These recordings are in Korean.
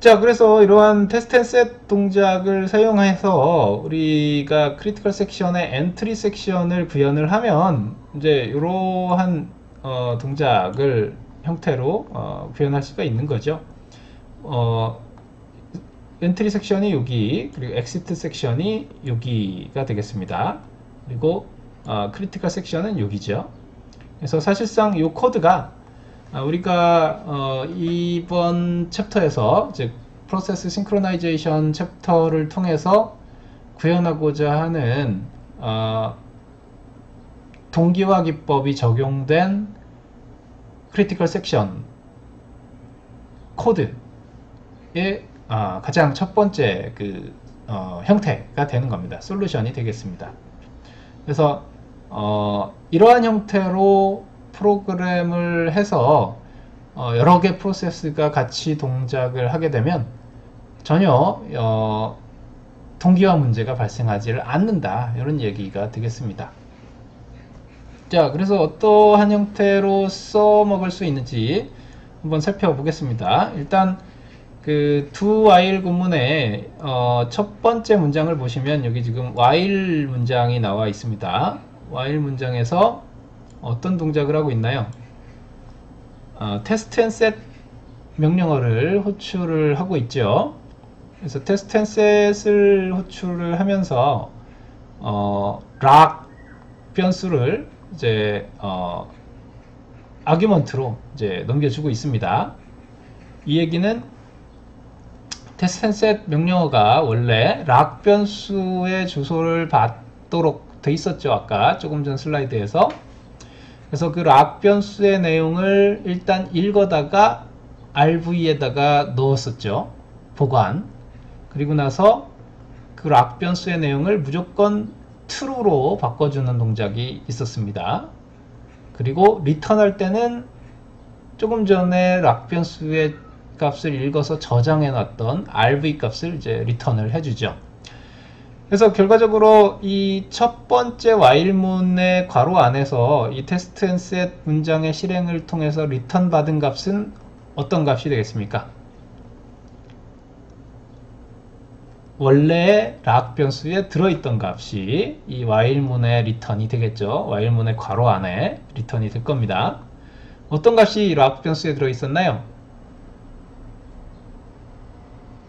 자, 그래서 이러한 테스트 앤 셋 동작을 사용해서 우리가 크리티컬 섹션의 엔트리 섹션을 구현을 하면 이제 이러한 동작을 형태로 구현할 수가 있는 거죠. 엔트리 섹션이 여기, 그리고 엑시트 섹션이 여기가 되겠습니다. 그리고 크리티컬 섹션은 여기죠. 그래서 사실상 이 코드가 우리가 이번 챕터에서 즉 프로세스 싱크로나이제이션 챕터를 통해서 구현하고자 하는 동기화 기법이 적용된 크리티컬 섹션 코드의 가장 첫 번째 형태가 되는 겁니다. 솔루션이 되겠습니다. 그래서 이러한 형태로 프로그램을 해서 여러 개 프로세스가 같이 동작을 하게 되면 전혀 동기화 문제가 발생하지를 않는다, 이런 얘기가 되겠습니다. 자, 그래서 어떠한 형태로 써먹을 수 있는지 한번 살펴보겠습니다. 일단 그 do while 구문의 첫 번째 문장을 보시면 여기 지금 while 문장이 나와 있습니다. while 문장에서 어떤 동작을 하고 있나요? 테스트 앤 셋 명령어를 호출을 하고 있죠. 그래서 테스트 앤 셋을 호출을 하면서 락 변수를 이제 아규먼트로 이제 넘겨주고 있습니다. 이 얘기는 테스트 앤 셋 명령어가 원래 락 변수의 주소를 받도록 돼 있었죠. 아까 조금 전 슬라이드에서. 그래서 그 락 변수의 내용을 일단 읽어다가 RV에다가 넣었었죠. 보관. 그리고 나서 그 락 변수의 내용을 무조건 true로 바꿔주는 동작이 있었습니다. 그리고 리턴할 때는 조금 전에 락 변수의 값을 읽어서 저장해 놨던 RV 값을 이제 리턴을 해주죠. 그래서 결과적으로 이 첫 번째 while문의 괄호 안에서 이 테스트 앤 셋 문장의 실행을 통해서 리턴 받은 값은 어떤 값이 되겠습니까? 원래의 락 변수에 들어있던 값이 이 while문의 리턴이 되겠죠. while문의 괄호 안에 리턴이 될 겁니다. 어떤 값이 락 변수에 들어있었나요?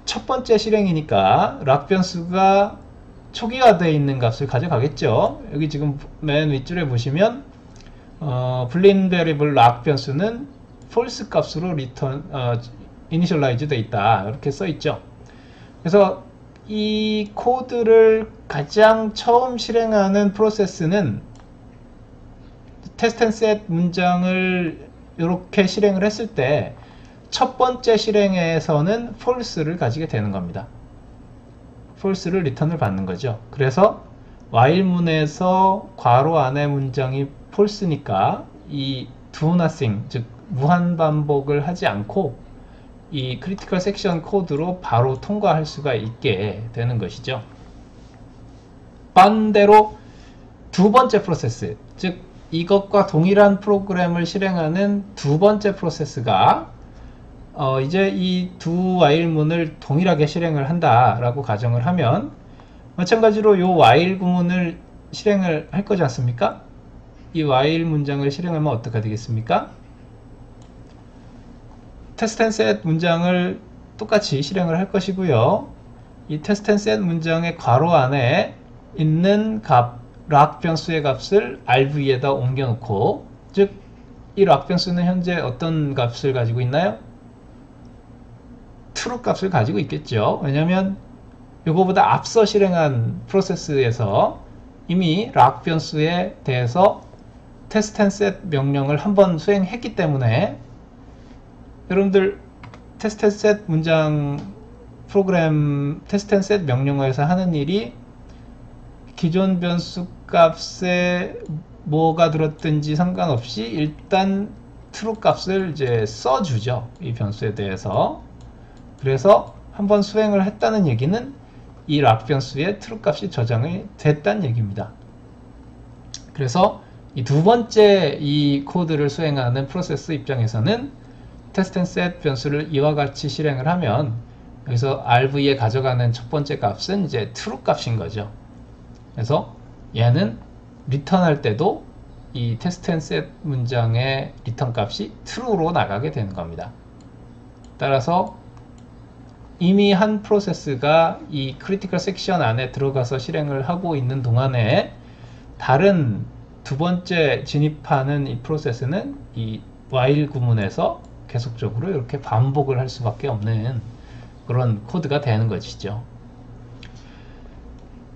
첫 번째 실행이니까 락 변수가 초기화되어 있는 값을 가져가겠죠. 여기 지금 맨 윗줄에 보시면 불린 베리블 락 변수는 false 값으로 initialize 되어 있다, 이렇게 써 있죠. 그래서 이 코드를 가장 처음 실행하는 프로세스는 테스트 앤 셋 문장을 이렇게 실행을 했을 때 첫 번째 실행에서는 false를 가지게 되는 겁니다. false를 리턴을 받는 거죠. 그래서 while문에서 괄호 안의 문장이 false니까 이 do nothing, 즉 무한 반복을 하지 않고 이 크리티컬 섹션 코드로 바로 통과할 수가 있게 되는 것이죠. 반대로 두 번째 프로세스, 즉 이것과 동일한 프로그램을 실행하는 두 번째 프로세스가 이제 이 두 while문을 동일하게 실행을 한다라고 가정을 하면 마찬가지로 이 while 구문을 실행을 할 거지 않습니까? 이 while 문장을 실행하면 어떻게 되겠습니까? 테스트 앤 셋 문장을 똑같이 실행을 할 것이고요. 이 테스트 앤 셋 문장의 괄호 안에 있는 락 변수의 값을 RV에다 옮겨 놓고, 즉 이 락 변수는 현재 어떤 값을 가지고 있나요? true 값을 가지고 있겠죠. 왜냐하면 이거보다 앞서 실행한 프로세스에서 이미 락 변수에 대해서 테스트 앤 셋 명령을 한번 수행했기 때문에 여러분들 테스트 앤 셋 문장 프로그램 테스트 앤 셋 명령어에서 하는 일이 기존 변수 값에 뭐가 들었든지 상관없이 일단 true 값을 이제 써주죠. 이 변수에 대해서. 그래서 한번 수행을 했다는 얘기는 이 락 변수의 true 값이 저장이 됐다는 얘기입니다. 그래서 이 두 번째 이 코드를 수행하는 프로세스 입장에서는 테스트 앤 셋 변수를 이와 같이 실행을 하면 여기서 RV에 가져가는 첫 번째 값은 이제 true 값인 거죠. 그래서 얘는 리턴할 때도 이 test and set 문장의 리턴 값이 true로 나가게 되는 겁니다. 따라서 이미 한 프로세스가 이 크리티컬 섹션 안에 들어가서 실행을 하고 있는 동안에 다른 두 번째 진입하는 이 프로세스는 이 while 구문에서 계속적으로 이렇게 반복을 할 수밖에 없는 그런 코드가 되는 것이죠.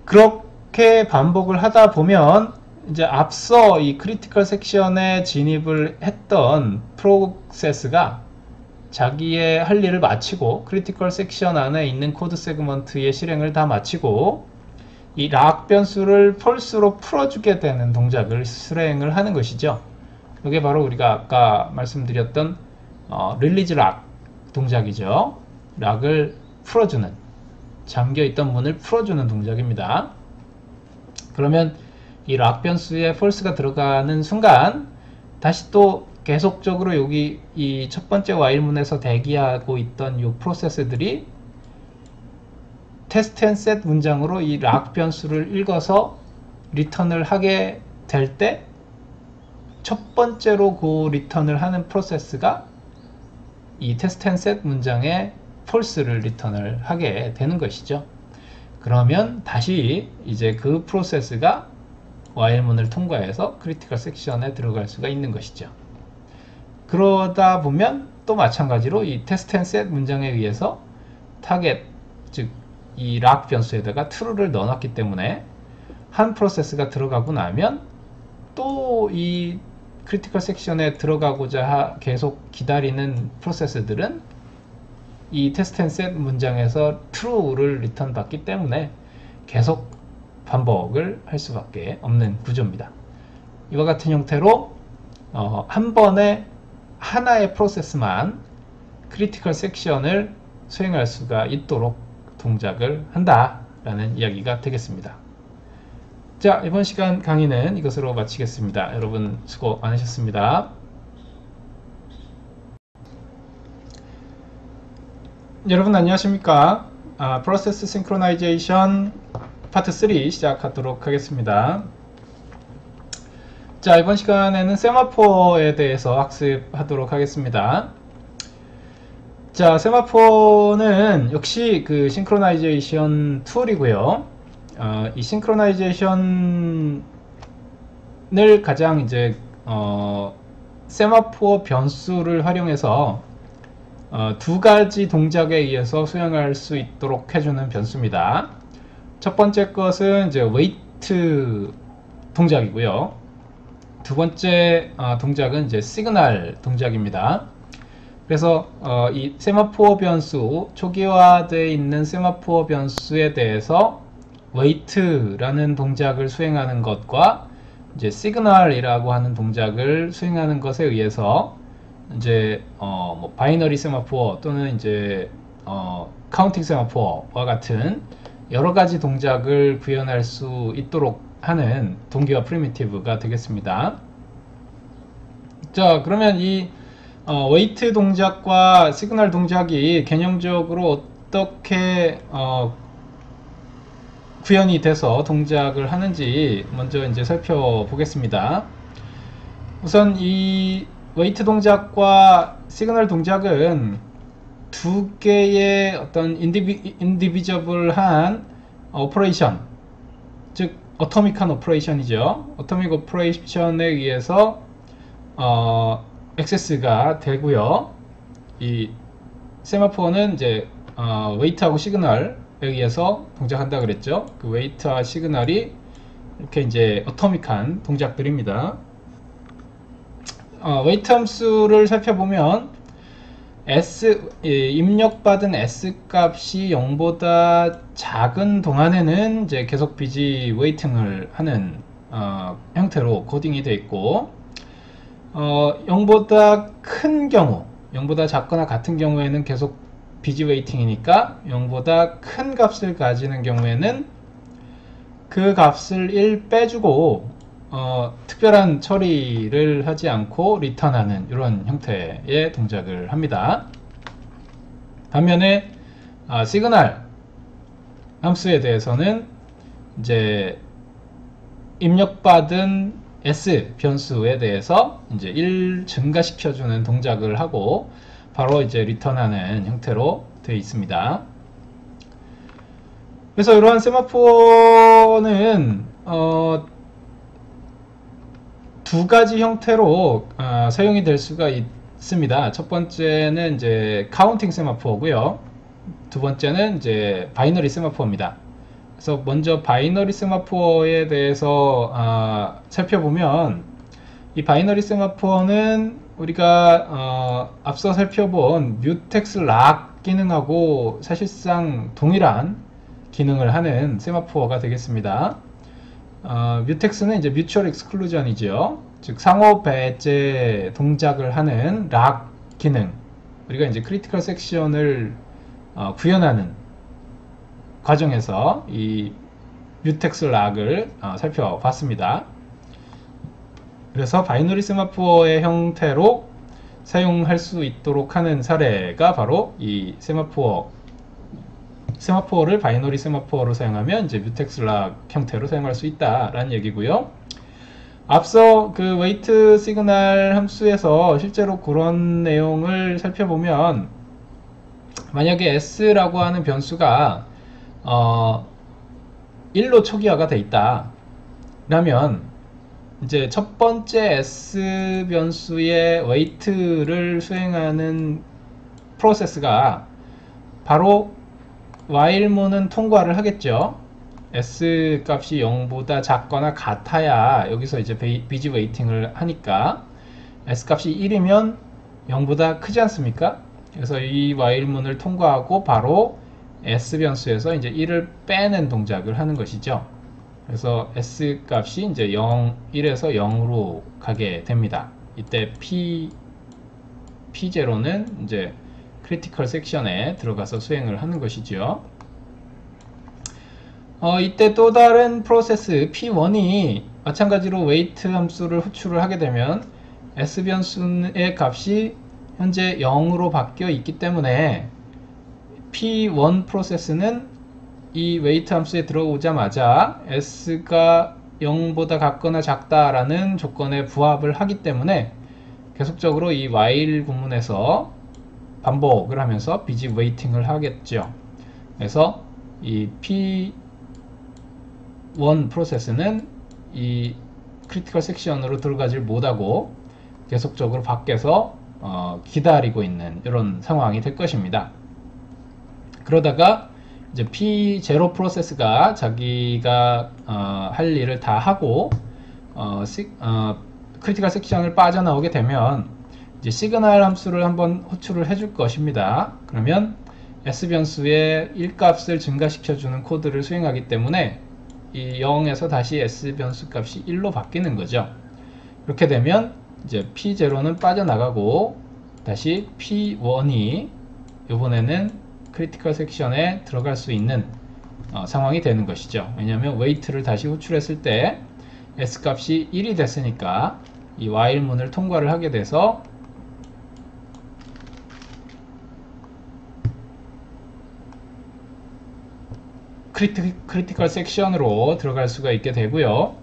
그렇게 반복을 하다 보면 이제 앞서 이 크리티컬 섹션에 진입을 했던 프로세스가 자기의 할 일을 마치고 크리티컬 섹션 안에 있는 코드 세그먼트의 실행을 다 마치고 이 락 변수를 false로 풀어주게 되는 동작을 실행을 하는 것이죠. 이게 바로 우리가 아까 말씀드렸던 release 락 동작이죠. 락을 풀어주는, 잠겨있던 문을 풀어주는 동작입니다. 그러면 이 락 변수에 false가 들어가는 순간 다시 또 계속적으로 여기 이 첫 번째 while 문에서 대기하고 있던 이 프로세스들이 test and set 문장으로 이 락 변수를 읽어서 리턴을 하게 될 때 첫 번째로 그 리턴을 하는 프로세스가 이 test and set 문장에 false를 리턴을 하게 되는 것이죠. 그러면 다시 이제 그 프로세스가 while 문을 통과해서 크리티컬 섹션에 들어갈 수가 있는 것이죠. 그러다 보면 또 마찬가지로 이 test and set 문장에 의해서 타겟, 즉 이 락 변수에다가 true를 넣어놨기 때문에 한 프로세스가 들어가고 나면 또 이 크리티컬 섹션에 들어가고자 계속 기다리는 프로세스들은 이 test and set 문장에서 true를 리턴 받기 때문에 계속 반복을 할 수밖에 없는 구조입니다. 이와 같은 형태로 한 번에 하나의 프로세스만 크리티컬 섹션을 수행할 수가 있도록 동작을 한다라는 이야기가 되겠습니다. 자, 이번 시간 강의는 이것으로 마치겠습니다. 여러분 수고 많으셨습니다. 여러분 안녕하십니까? 프로세스 싱크로나이제이션 파트 3 시작하도록 하겠습니다. 자, 이번 시간에는 세마포에 대해서 학습하도록 하겠습니다. 자, 세마포는 역시 그 싱크로나이제이션 툴이고요. 이 싱크로나이제이션을 가장 이제 세마포 변수를 활용해서 두 가지 동작에 의해서 수행할 수 있도록 해주는 변수입니다. 첫 번째 것은 이제 wait 동작이고요. 두 번째 동작은 이제 시그널 동작입니다. 그래서 이 세마포어 변수, 초기화되어 있는 세마포어 변수에 대해서 wait라는 동작을 수행하는 것과 이제 signal이라고 하는 동작을 수행하는 것에 의해서 이제 뭐 바이너리 세마포어 또는 이제 카운팅 세마포어와 같은 여러 가지 동작을 구현할 수 있도록 하는 동기화 프리미티브가 되겠습니다. 자, 그러면 이 웨이트 동작과 시그널 동작이 개념적으로 어떻게 구현이 돼서 동작을 하는지 먼저 이제 살펴보겠습니다. 우선 이 웨이트 동작과 시그널 동작은 두 개의 어떤 인디비저블한 오퍼레이션, 즉 어토믹한 오퍼레이션이죠. 어토믹 오퍼레이션에 의해서 액세스가 되고요. 이 세마포어는 이제 웨이트하고 시그널에 의해서 동작한다 그랬죠. 그 웨이트와 시그널이 이렇게 이제 어토믹한 동작들입니다. 웨이트 함수를 살펴보면 입력받은 S 값이 0보다 작은 동안에는 이제 계속 비지 웨이팅을 하는 형태로 코딩이 되어 있고 0보다 큰 경우, 0보다 작거나 같은 경우에는 계속 비지 웨이팅이니까 0보다 큰 값을 가지는 경우에는 그 값을 1 빼주고 특별한 처리를 하지 않고 리턴하는 이런 형태의 동작을 합니다. 반면에 시그널 함수에 대해서는 이제 입력받은 s 변수에 대해서 이제 1 증가시켜주는 동작을 하고 바로 이제 리턴하는 형태로 되어 있습니다. 그래서 이러한 세마포는 두 가지 형태로 사용이 될 수가 있습니다. 첫 번째는 이제 카운팅 세마포고요. 두 번째는 이제 바이너리 세마포입니다. 그래서 먼저 바이너리 세마포에 대해서 살펴보면 이 바이너리 세마포는 우리가 앞서 살펴본 뮤텍스 락 기능하고 사실상 동일한 기능을 하는 세마포가 되겠습니다. 뮤텍스는 이제 뮤추얼 익스클루전이죠. 즉 상호 배제 동작을 하는 락 기능, 우리가 이제 크리티컬 섹션을 구현하는 과정에서 이 뮤텍스 락을 살펴봤습니다. 그래서 바이너리 세마포의 형태로 사용할 수 있도록 하는 사례가 바로 이 세마포를 바이너리 세마포로 사용하면 이제 뮤텍스 락 형태로 사용할 수 있다라는 얘기고요. 앞서 그 웨이트 시그널 함수에서 실제로 그런 내용을 살펴보면 만약에 s라고 하는 변수가 1로 초기화가 돼 있다 라면 이제 첫 번째 s 변수의 웨이트를 수행하는 프로세스가 바로 while문은 통과를 하겠죠. s 값이 0보다 작거나 같아야 여기서 이제 비지 웨이팅을 하니까 s 값이 1이면 0보다 크지 않습니까? 그래서 이 while문을 통과하고 바로 s 변수에서 이제 1을 빼는 동작을 하는 것이죠. 그래서 s 값이 이제 1에서 0으로 가게 됩니다. 이때 p0는 이제 크리티컬 섹션에 들어가서 수행을 하는 것이죠. 이때 또 다른 프로세스 p1이 마찬가지로 웨이트 함수를 호출을 하게 되면 s 변수의 값이 현재 0으로 바뀌어 있기 때문에 p1 프로세스는 이 웨이트 함수에 들어오자마자 s가 0보다 같거나 작다라는 조건에 부합을 하기 때문에 계속적으로 이 while 구문에서 반복을 하면서 비지 웨이팅을 하겠죠. 그래서 이 p1 프로세스는 이 크리티컬 섹션으로 들어가질 못하고 계속적으로 밖에서 기다리고 있는 이런 상황이 될 것입니다. 그러다가 이제 P0 프로세스가 자기가 할 일을 다 하고 크리티컬 섹션을 빠져나오게 되면 이제 시그널 함수를 한번 호출을 해줄 것입니다. 그러면 S 변수의 1값을 증가시켜주는 코드를 수행하기 때문에 이 0에서 다시 S 변수 값이 1로 바뀌는 거죠. 이렇게 되면 이제 P0는 빠져나가고 다시 P1이 이번에는 크리티컬 섹션에 들어갈 수 있는 상황이 되는 것이죠. 왜냐하면 웨이트를 다시 호출했을 때 S 값이 1이 됐으니까 이 while 문을 통과를 하게 돼서 크리티컬 섹션으로 들어갈 수가 있게 되고요.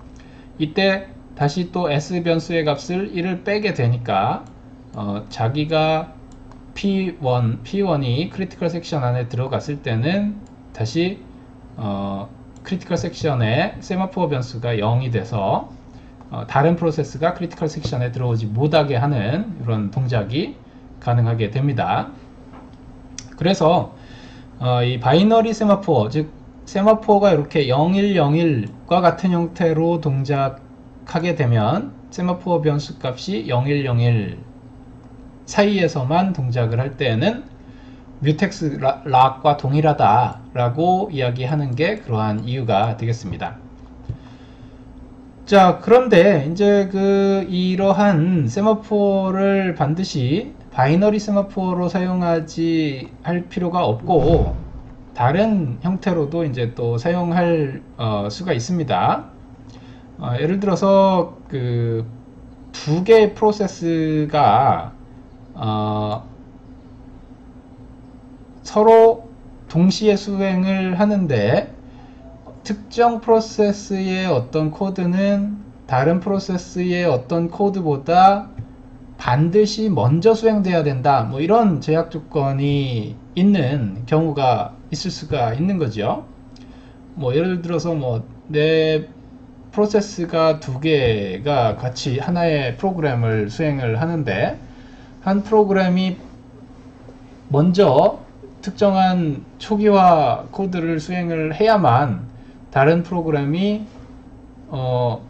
이때 다시 또 S 변수의 값을 1을 빼게 되니까 자기가 P1이 크리티컬 섹션 안에 들어갔을 때는 다시 크리티컬 섹션의 세마포어 변수가 0이 돼서 다른 프로세스가 크리티컬 섹션에 들어오지 못하게 하는 이런 동작이 가능하게 됩니다. 그래서 이 바이너리 세마포어, 즉 세마포어가 이렇게 0101과 같은 형태로 동작하게 되면 세마포어 변수 값이 0101 사이에서만 동작을 할 때에는 뮤텍스 락과 동일하다라고 이야기하는 게 그러한 이유가 되겠습니다. 자, 그런데 이제 이러한 세마포를 반드시 바이너리 세마포로 사용하지 할 필요가 없고 다른 형태로도 이제 또 사용할 수가 있습니다. 예를 들어서 두 개의 프로세스가 서로 동시에 수행을 하는데 특정 프로세스의 어떤 코드는 다른 프로세스의 어떤 코드보다 반드시 먼저 수행돼야 된다, 뭐 이런 제약 조건이 있는 경우가 있을 수가 있는 거죠. 뭐 예를 들어서 뭐 내 프로세스가 두 개가 같이 하나의 프로그램을 수행을 하는데 한 프로그램이 먼저 특정한 초기화 코드를 수행을 해야만 다른 프로그램이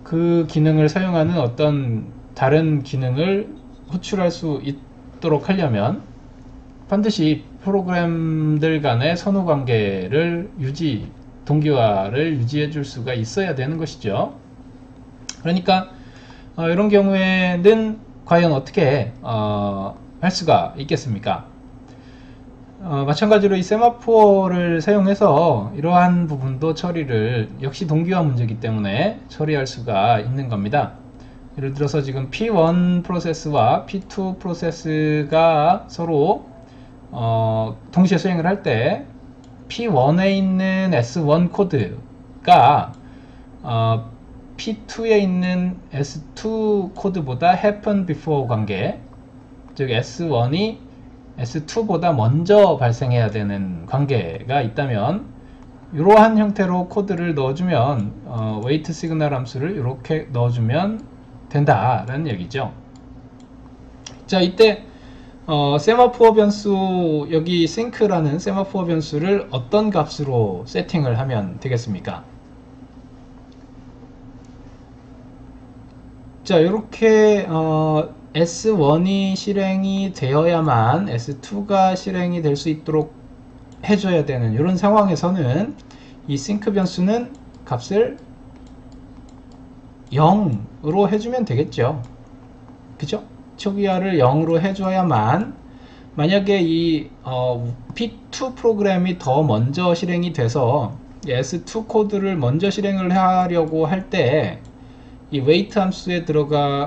그 기능을 사용하는 어떤 다른 기능을 호출할 수 있도록 하려면 반드시 프로그램들 간의 선호 관계를 동기화를 유지해 줄 수가 있어야 되는 것이죠. 그러니까 이런 경우에는 과연 어떻게 할 수가 있겠습니까? 마찬가지로 이 세마포를 사용해서 이러한 부분도 처리를, 역시 동기화 문제이기 때문에 처리할 수가 있는 겁니다. 예를 들어서 지금 P1 프로세스와 P2 프로세스가 서로 동시에 수행을 할 때 P1에 있는 S1 코드가 P2에 있는 S2 코드보다 happen before 관계, 즉 S1이 S2보다 먼저 발생해야 되는 관계가 있다면 이러한 형태로 코드를 넣어주면 wait 시그널 함수를 이렇게 넣어주면 된다라는 얘기죠. 자, 이때 세마포어 변수, 여기 sync라는 세마포어 변수를 어떤 값으로 세팅을 하면 되겠습니까? 자, 이렇게 S1이 실행이 되어야만 S2가 실행이 될 수 있도록 해줘야 되는 이런 상황에서는 이 sync 변수는 값을 0으로 해주면 되겠죠. 그죠? 초기화를 0으로 해줘야만, 만약에 이 P2 프로그램이 더 먼저 실행이 돼서 S2 코드를 먼저 실행을 하려고 할 때 이 wait 함수에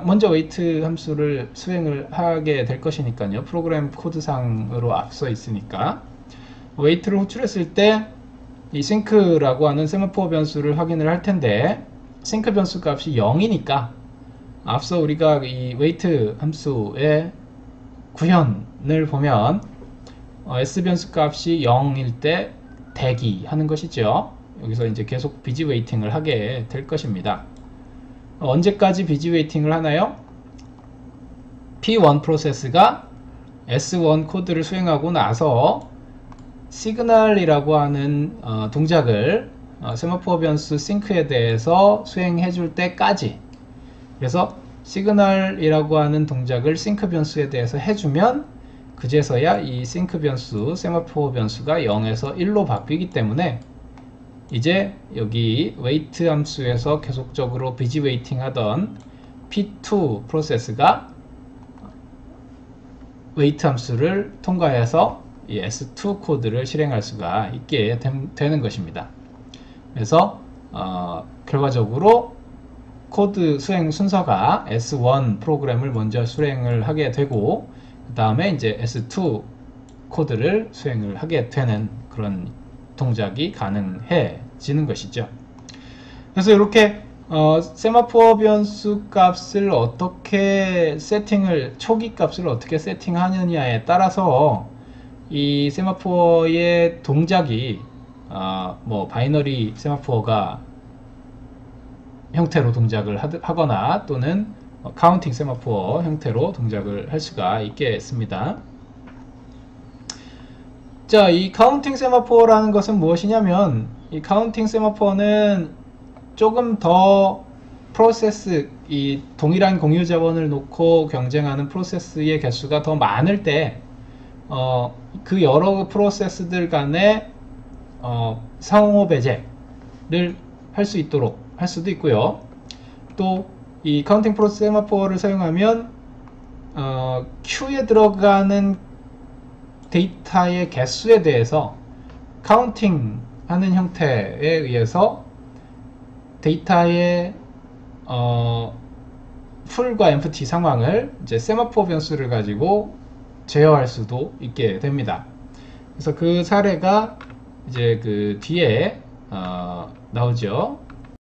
먼저 wait 함수를 수행을 하게 될 것이니까요. 프로그램 코드상으로 앞서 있으니까 wait를 호출했을 때 이 sync라고 하는 세마포어 변수를 확인을 할 텐데, sync 변수 값이 0이니까 앞서 우리가 이 wait 함수의 구현을 보면 s 변수 값이 0일 때 대기하는 것이죠. 여기서 이제 계속 busy waiting을 하게 될 것입니다. 언제까지 busy waiting을 하나요? P1 프로세스가 S1 코드를 수행하고 나서 시그널이라고 하는 동작을 세마포어 변수 sync에 대해서 수행해 줄 때까지, 그래서 시그널이라고 하는 동작을 sync 변수에 대해서 해주면 그제서야 이 sync 변수, 세마포어 변수가 0에서 1로 바뀌기 때문에 이제 여기 wait 함수에서 계속적으로 busy waiting 하던 P2 프로세스가 wait 함수를 통과해서 이 S2 코드를 실행할 수가 있게 되는 것입니다. 그래서 결과적으로 코드 수행 순서가 S1 프로그램을 먼저 수행을 하게 되고 그 다음에 이제 S2 코드를 수행을 하게 되는 그런 동작이 가능해지는 것이죠. 그래서 이렇게 세마포어 변수 값을 어떻게 초기 값을 어떻게 세팅하느냐에 따라서 이 세마포어의 동작이 뭐 바이너리 세마포어가 형태로 동작을 하거나 또는 카운팅 세마포어 형태로 동작을 할 수가 있겠습니다. 자, 이 카운팅 세마포어라는 것은 무엇이냐면, 이 카운팅 세마포어는 조금 더 프로세스, 이 동일한 공유 자원을 놓고 경쟁하는 프로세스의 개수가 더 많을 때 그 여러 프로세스들 간의 상호 배제를 할 수 있도록 할 수도 있고요. 또 이 카운팅 프로세스 세마포어를 사용하면 queue에 들어가는 데이터의 개수에 대해서 카운팅 하는 형태에 의해서 데이터의 풀과 empty 상황을 이제 세마포어 변수를 가지고 제어할 수도 있게 됩니다. 그래서 그 사례가 이제 그 뒤에 나오죠.